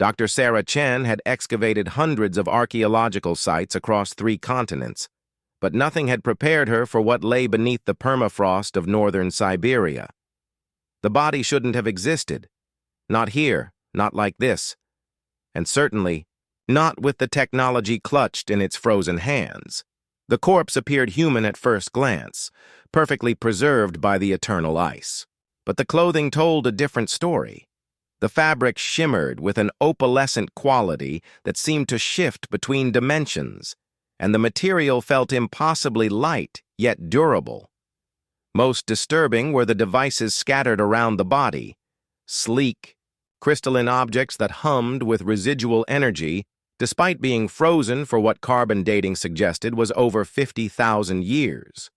Dr. Sarah Chen had excavated hundreds of archaeological sites across 3 continents, but nothing had prepared her for what lay beneath the permafrost of northern Siberia. The body shouldn't have existed. Not here, not like this, and certainly not with the technology clutched in its frozen hands. The corpse appeared human at first glance, perfectly preserved by the eternal ice. But the clothing told a different story. The fabric shimmered with an opalescent quality that seemed to shift between dimensions, and the material felt impossibly light, yet durable. Most disturbing were the devices scattered around the body, sleek, crystalline objects that hummed with residual energy, despite being frozen for what carbon dating suggested was over 50,000 years.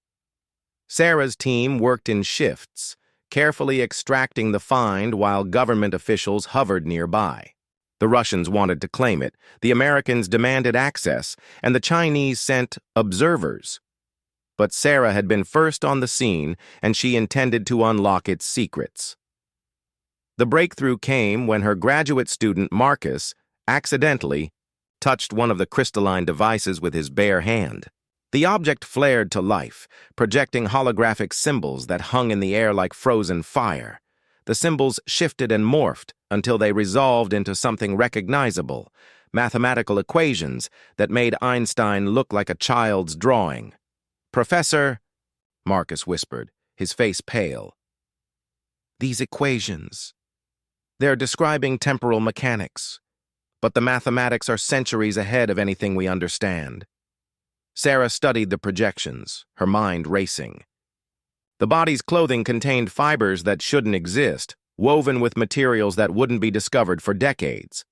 Sarah's team worked in shifts, carefully extracting the find while government officials hovered nearby. The Russians wanted to claim it, the Americans demanded access, and the Chinese sent observers. But Sarah had been first on the scene, and she intended to unlock its secrets. The breakthrough came when her graduate student Marcus accidentally touched one of the crystalline devices with his bare hand. The object flared to life, projecting holographic symbols that hung in the air like frozen fire. The symbols shifted and morphed until they resolved into something recognizable, mathematical equations that made Einstein look like a child's drawing. "Professor," Marcus whispered, his face pale. "These equations, they're describing temporal mechanics, but the mathematics are centuries ahead of anything we understand." Sarah studied the projections, her mind racing. The body's clothing contained fibers that shouldn't exist, woven with materials that wouldn't be discovered for decades.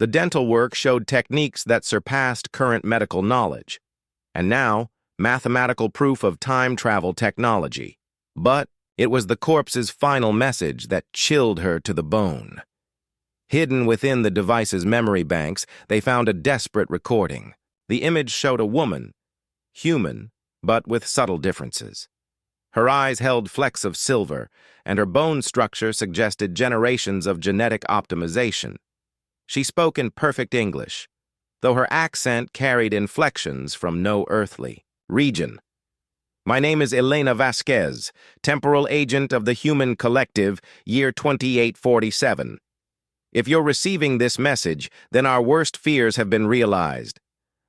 The dental work showed techniques that surpassed current medical knowledge, and now, mathematical proof of time travel technology. But it was the corpse's final message that chilled her to the bone. Hidden within the device's memory banks, they found a desperate recording. The image showed a woman, human, but with subtle differences. Her eyes held flecks of silver, and her bone structure suggested generations of genetic optimization. She spoke in perfect English, though her accent carried inflections from no earthly region. "My name is Elena Vasquez, temporal agent of the Human Collective, year 2847. If you're receiving this message, then our worst fears have been realized.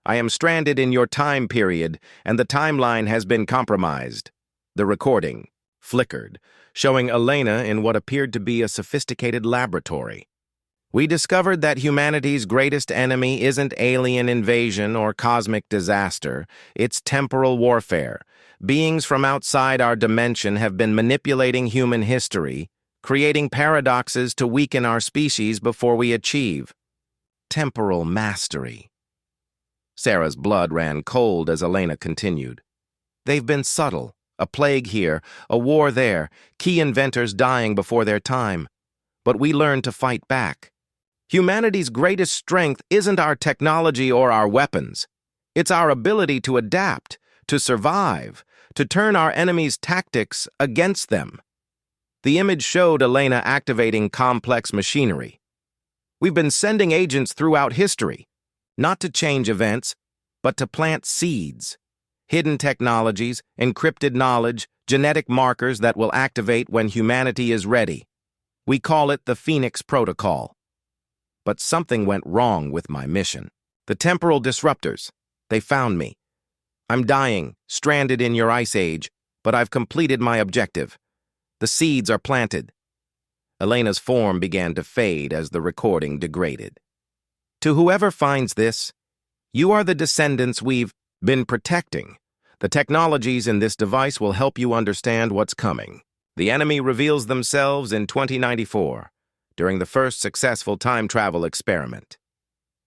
I am stranded in your time period, and the timeline has been compromised." The recording flickered, showing Elena in what appeared to be a sophisticated laboratory. "We discovered that humanity's greatest enemy isn't alien invasion or cosmic disaster, it's temporal warfare. Beings from outside our dimension have been manipulating human history, creating paradoxes to weaken our species before we achieve temporal mastery." Sarah's blood ran cold as Elena continued. "They've been subtle. A plague here, a war there, key inventors dying before their time. But we learned to fight back. Humanity's greatest strength isn't our technology or our weapons. It's our ability to adapt, to survive, to turn our enemies' tactics against them." The image showed Elena activating complex machinery. "We've been sending agents throughout history, not to change events, but to plant seeds. Hidden technologies, encrypted knowledge, genetic markers that will activate when humanity is ready. We call it the Phoenix Protocol." But something went wrong with my mission. "The temporal disruptors, they found me. I'm dying, stranded in your ice age, but I've completed my objective. The seeds are planted." Elena's form began to fade as the recording degraded. "To whoever finds this, you are the descendants we've been protecting. The technologies in this device will help you understand what's coming. The enemy reveals themselves in 2094, during the first successful time travel experiment.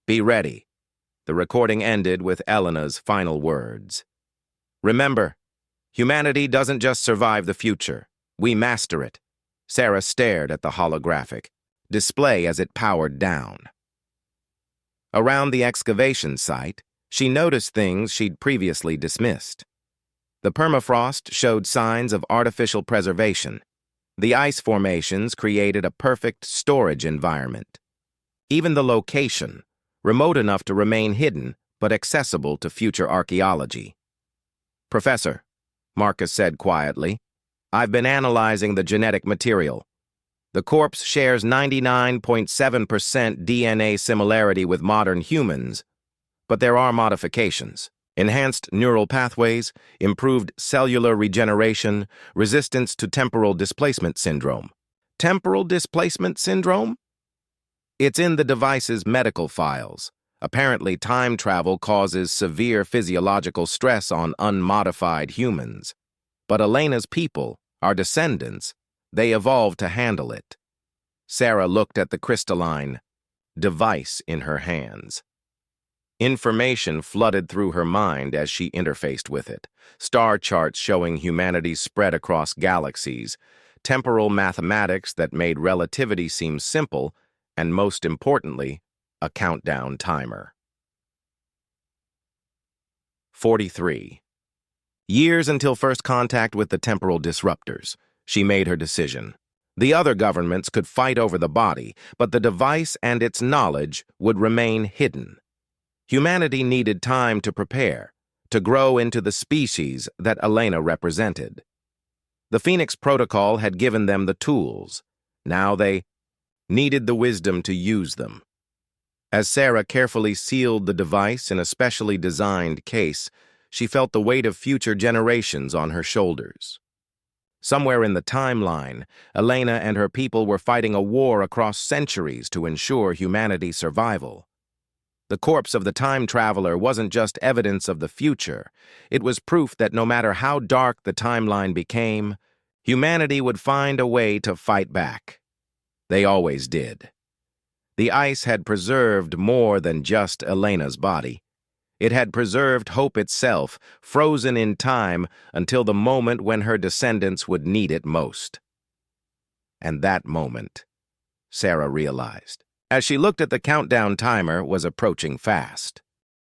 Be ready." The recording ended with Elena's final words. "Remember, humanity doesn't just survive the future, we master it." Sarah stared at the holographic display as it powered down. Around the excavation site, she noticed things she'd previously dismissed. The permafrost showed signs of artificial preservation. The ice formations created a perfect storage environment. Even the location, remote enough to remain hidden, but accessible to future archaeology. "Professor," Marcus said quietly, "I've been analyzing the genetic material. The corpse shares 99.7% DNA similarity with modern humans, but there are modifications. Enhanced neural pathways, improved cellular regeneration, resistance to temporal displacement syndrome." Temporal displacement syndrome? It's in the device's medical files. Apparently, time travel causes severe physiological stress on unmodified humans. But Elena's people, our descendants, they evolved to handle it. Sarah looked at the crystalline device in her hands. Information flooded through her mind as she interfaced with it. Star charts showing humanity's spread across galaxies, temporal mathematics that made relativity seem simple, and most importantly, a countdown timer. 43. Years until first contact with the temporal disruptors. She made her decision. The other governments could fight over the body, but the device and its knowledge would remain hidden. Humanity needed time to prepare, to grow into the species that Elena represented. The Phoenix Protocol had given them the tools. Now they needed the wisdom to use them. As Sarah carefully sealed the device in a specially designed case, she felt the weight of future generations on her shoulders. Somewhere in the timeline, Elena and her people were fighting a war across centuries to ensure humanity's survival. The corpse of the time traveler wasn't just evidence of the future. It was proof that no matter how dark the timeline became, humanity would find a way to fight back. They always did. The ice had preserved more than just Elena's body. It had preserved hope itself, frozen in time until the moment when her descendants would need it most. And that moment, Sarah realized, as she looked at the countdown timer, was approaching fast.